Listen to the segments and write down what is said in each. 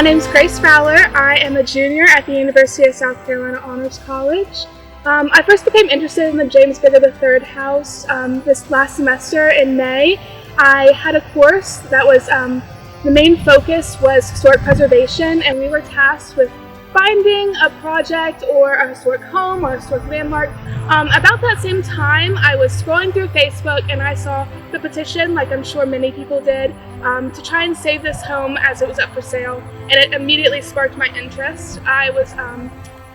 My name is Grace Fowler. I am a junior at the University of South Carolina Honors College. I first became interested in the James Bigger III house this last semester in May. I had a course that was, the main focus was historic preservation, and we were tasked with finding a project or a historic home or a historic landmark. About that same time, I was scrolling through Facebook and I saw the petition, like I'm sure many people did, to try and save this home as it was up for sale, and it immediately sparked my interest. I was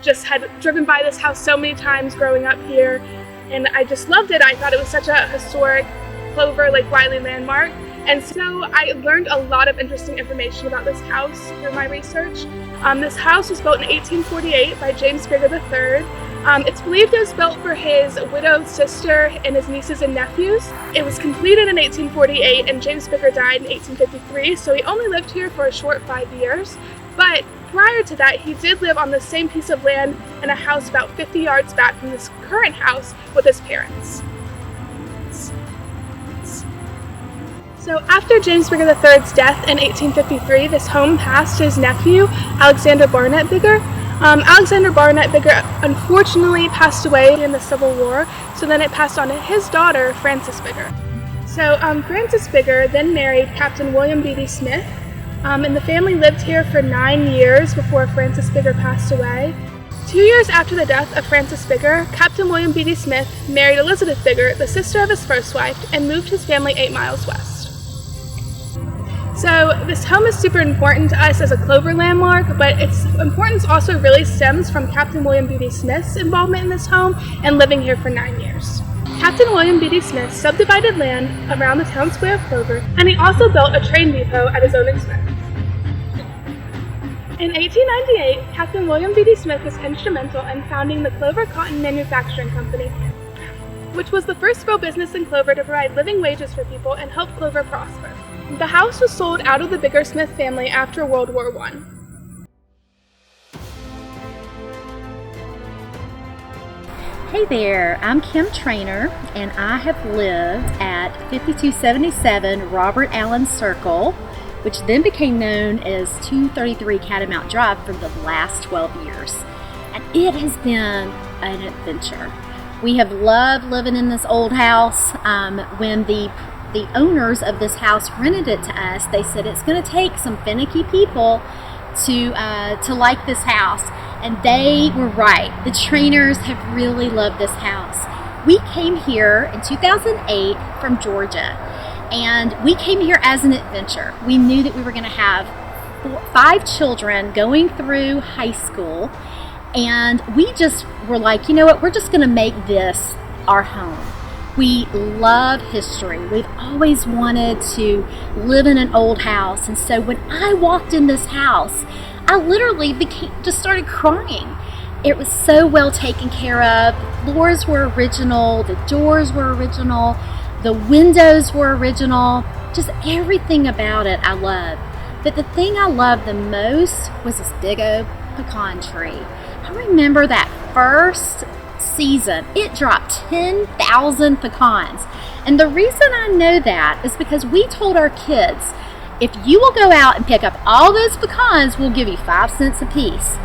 just had driven by this house so many times growing up here, and I just loved it. I thought it was such a historic Bethel Lake Wylie landmark, and so I learned a lot of interesting information about this house through my research. This house was built in 1848 by James Bigger III. It's believed it was built for his widowed sister and his nieces and nephews. It was completed in 1848 and James Bigger died in 1853, so he only lived here for a short 5 years. But prior to that, he did live on the same piece of land in a house about 50 yards back from this current house with his parents. So after James Bigger III's death in 1853, this home passed to his nephew, Alexander Barnett Bigger. Alexander Barnett Bigger unfortunately passed away in the Civil War, so then it passed on to his daughter, Frances Bigger. So Frances Bigger then married Captain William Beatty Smith, and the family lived here for 9 years before Frances Bigger passed away. 2 years after the death of Frances Bigger, Captain William Beatty Smith married Elizabeth Bigger, the sister of his first wife, and moved his family 8 miles west. So this home is super important to us as a Clover landmark, but its importance also really stems from Captain William Beatty Smith's involvement in this home and living here for 9 years. Captain William Beatty Smith subdivided land around the town square of Clover, and he also built a train depot at his own expense. In 1898, Captain William Beatty Smith was instrumental in founding the Clover Cotton Manufacturing Company, which was the first real business in Clover to provide living wages for people and help Clover prosper. The house was sold out of the Bigger Smith family after World War I. Hey there, I'm Kim Traynor, and I have lived at 5277 Robert Allen Circle, which then became known as 233 Catamount Drive for the last 12 years. And it has been an adventure. We have loved living in this old house. When the owners of this house rented it to us, they said it's going to take some finicky people to like this house, and they were right. The Traynors have really loved this house. We came here in 2008 from Georgia, and we came here as an adventure. We knew that we were going to have 5 children going through high school, and we just were like, you know what, we're just going to make this our home. We love history. We've always wanted to live in an old house. And so when I walked in this house, I literally just started crying. It was so well taken care of. The floors were original. The doors were original. The windows were original. Just everything about it I loved. But the thing I loved the most was this big oak pecan tree. I remember that first season, it dropped 10,000 pecans. And the reason I know that is because we told our kids, if you will go out and pick up all those pecans, we'll give you 5 cents a piece.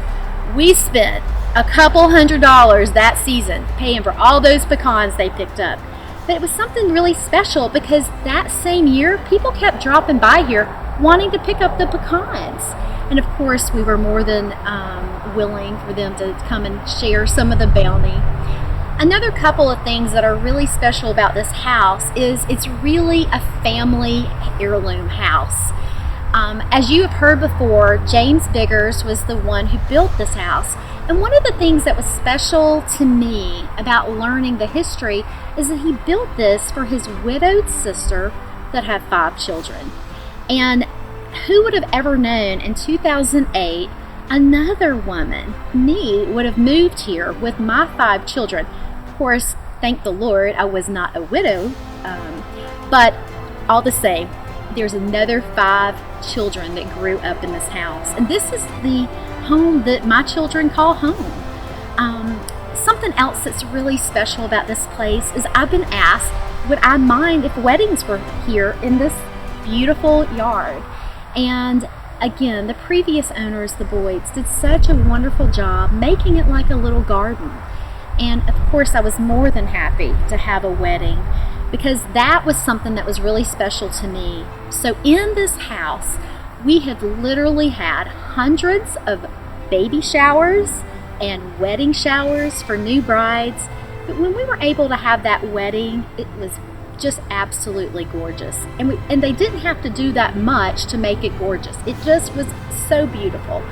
We spent a couple $100 that season paying for all those pecans they picked up. But it was something really special because that same year, people kept dropping by here wanting to pick up the pecans. And of course, we were more than willing for them to come and share some of the bounty. Another couple of things that are really special about this house is it's really a family heirloom house. As you have heard before, James Biggers was the one who built this house. And one of the things that was special to me about learning the history is that he built this for his widowed sister that had 5 children. And who would have ever known in 2008 another woman, me, would have moved here with my 5 children. Of course, thank the Lord, I was not a widow, but all the same, there's another 5 children that grew up in this house. And this is the home that my children call home. Something else that's really special about this place is I've been asked, would I mind if weddings were here in this beautiful yard? And again, the previous owners, the Boyds, did such a wonderful job making it like a little garden. And of course, I was more than happy to have a wedding because that was something that was really special to me. So in this house, we have literally had hundreds of baby showers and wedding showers for new brides. But when we were able to have that wedding, it was just absolutely gorgeous. And they didn't have to do that much to make it gorgeous. It just was so beautiful.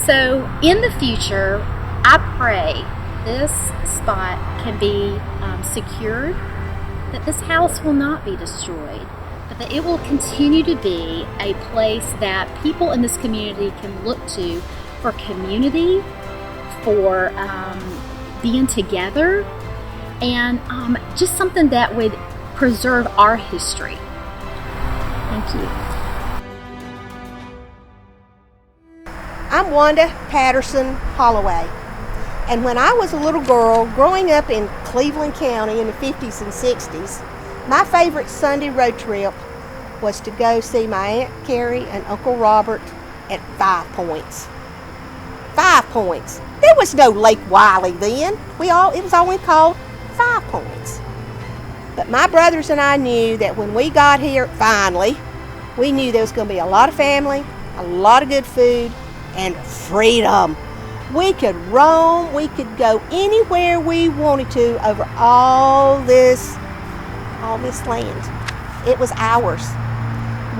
So in the future, I pray this spot can be secured, that this house will not be destroyed, but that it will continue to be a place that people in this community can look to for community, for being together, and just something that would preserve our history. Thank you. I'm Wanda Patterson, Holloway. And when I was a little girl growing up in Cleveland County in the 50s and 60s, my favorite Sunday road trip was to go see my Aunt Carrie and Uncle Robert at 5 Points. 5 Points. There was no Lake Wylie then. It was only called 5 Points. But my brothers and I knew that when we got here, finally, we knew there was going to be a lot of family, a lot of good food, and freedom. We could roam, we could go anywhere we wanted to over all this land. It was ours.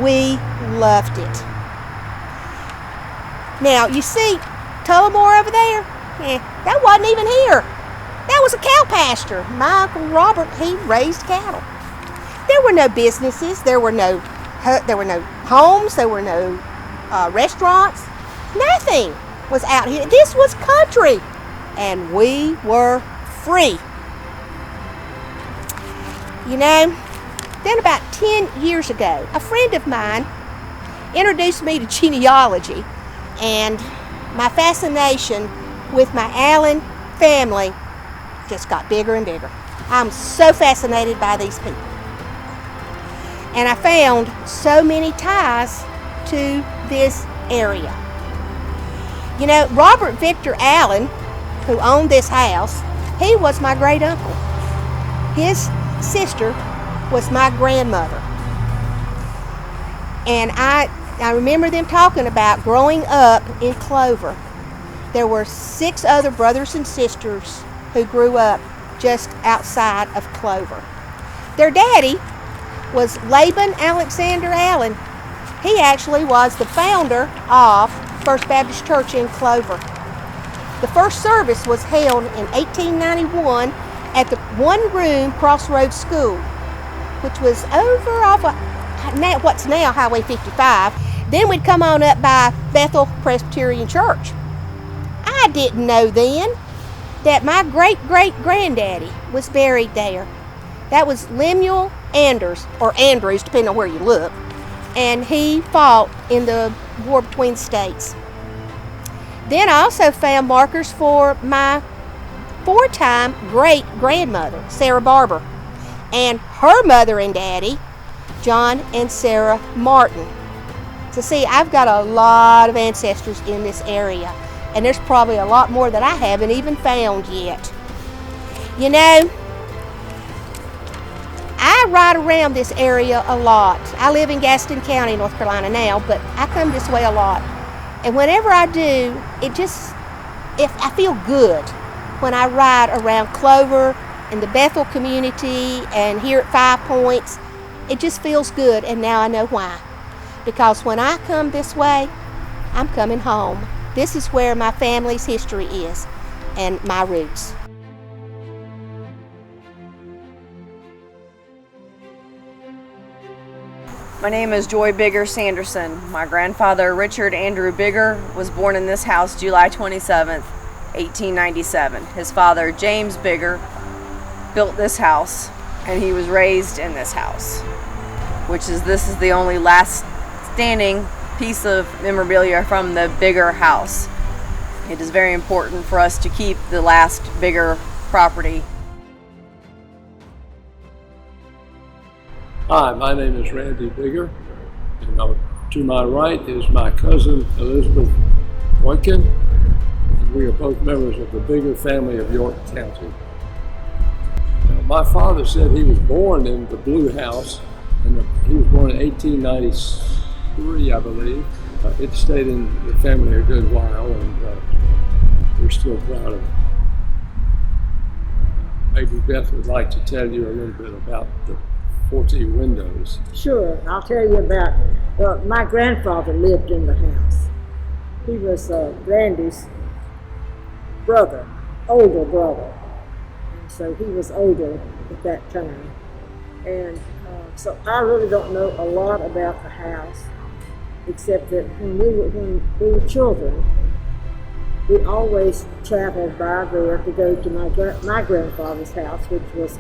We loved it. Now, you see Tullamore over there? That wasn't even here. That was a cow pasture. My Uncle Robert, he raised cattle. There were no businesses. There were no homes. There were no restaurants. Nothing was out here. This was country, and we were free. You know, then about 10 years ago, a friend of mine introduced me to genealogy, and my fascination with my Allen family just got bigger and bigger. I'm so fascinated by these people. And I found so many ties to this area. You know, Robert Victor Allen, who owned this house, he was my great uncle. His sister was my grandmother. And I remember them talking about growing up in Clover. There were 6 other brothers and sisters who grew up just outside of Clover. Their daddy was Laban Alexander Allen. He actually was the founder of First Baptist Church in Clover. The first service was held in 1891 at the one-room Crossroads School, which was over off of what's now Highway 55. Then we'd come on up by Bethel Presbyterian Church. I didn't know then that my great-great-granddaddy was buried there. That was Lemuel Anders, or Andrews, depending on where you look, and he fought in the war between states. Then I also found markers for my 4-time great-grandmother, Sarah Barber, and her mother and daddy, John and Sarah Martin. So see, I've got a lot of ancestors in this area, and there's probably a lot more that I haven't even found yet. You know, I ride around this area a lot. I live in Gaston County, North Carolina now, but I come this way a lot. And whenever I do, I feel good when I ride around Clover and the Bethel community and here at 5 Points. It just feels good, and now I know why. Because when I come this way, I'm coming home. This is where my family's history is and my roots. My name is Joy Bigger Sanderson. My grandfather, Richard Andrew Bigger, was born in this house July 27th, 1897. His father, James Bigger, built this house, and he was raised in this house, this is the only last standing piece of memorabilia from the Bigger house. It is very important for us to keep the last Bigger property. Hi, my name is Randy Bigger, and I'm a To my right is my cousin Elizabeth Boykin, and we are both members of the Bigger family of York County. Now, my father said he was born in the Blue House, and he was born in 1893, I believe. It stayed in the family a good while, and we're still proud of it. Maybe Beth would like to tell you a little bit about the 14 windows. Sure, I'll tell you about, well, my grandfather lived in the house. He was Randy's brother, older brother. And so he was older at that time. And so I really don't know a lot about the house, except that when we were children, we always traveled by there to go to my grandfather's house, which was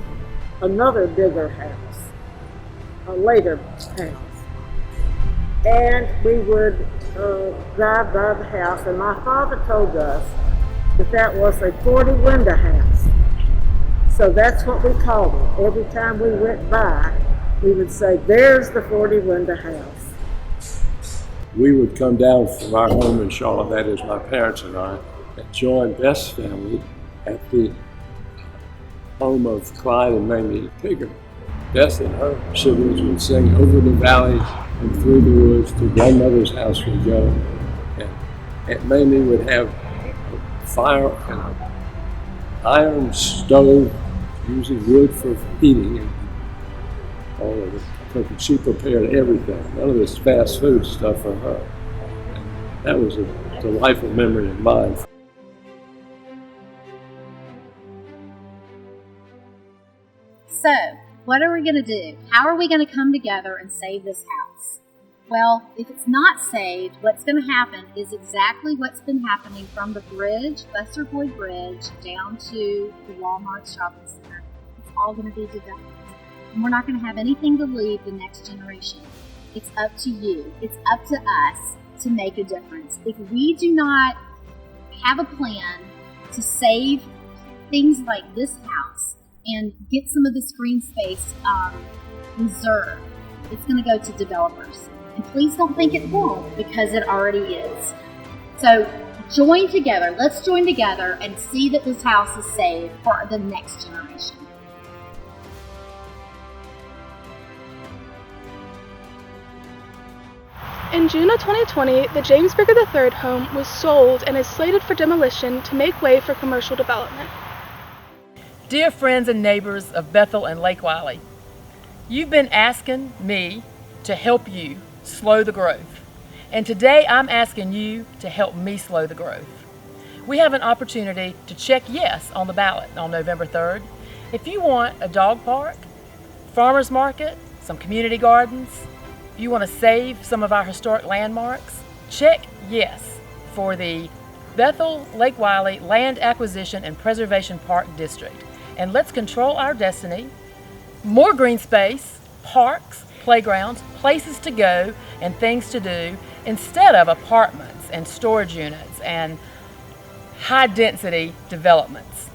another bigger house, a later house. And we would drive by the house, and my father told us that that was a 40-window house. So that's what we called it. Every time we went by, we would say, "There's the 40-window house." We would come down from our home in Charlotte, that is my parents and I, and join Beth's family at the home of Clyde and Mamie Bigger. Beth and her siblings would sing "Over the Valley and Through the Woods," to grandmother's house we'd go, and Aunt Mamie would have a fire and an iron stove using wood for heating and all of it. She prepared everything, none of this fast food stuff for her. And that was a delightful memory of mine. So, what are we going to do? How are we going to come together and save this house? Well, if it's not saved, what's going to happen is exactly what's been happening from the bridge, Buster Boyd Bridge, down to the Walmart shopping center. It's all going to be developed. And we're not going to have anything to leave the next generation. It's up to you. It's up to us to make a difference. If we do not have a plan to save things like this house and get some of this green space reserved, it's going to go to developers. And please don't think it won't, because it already is. So join together. Let's join together and see that this house is saved for the next generation. In June of 2020, the James Bigger III home was sold and is slated for demolition to make way for commercial development. Dear friends and neighbors of Bethel and Lake Wylie, you've been asking me to help you slow the growth. And today I'm asking you to help me slow the growth. We have an opportunity to check yes on the ballot on November 3rd. If you want a dog park, farmer's market, some community gardens, if you want to save some of our historic landmarks, check yes for the Bethel Lake Wylie Land Acquisition and Preservation Park District. And let's control our destiny. More green space, parks, playgrounds, places to go, and things to do, instead of apartments and storage units and high-density developments.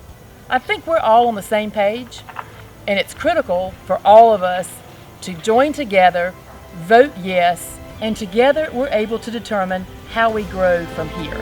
I think we're all on the same page, and it's critical for all of us to join together, vote yes, and together we're able to determine how we grow from here.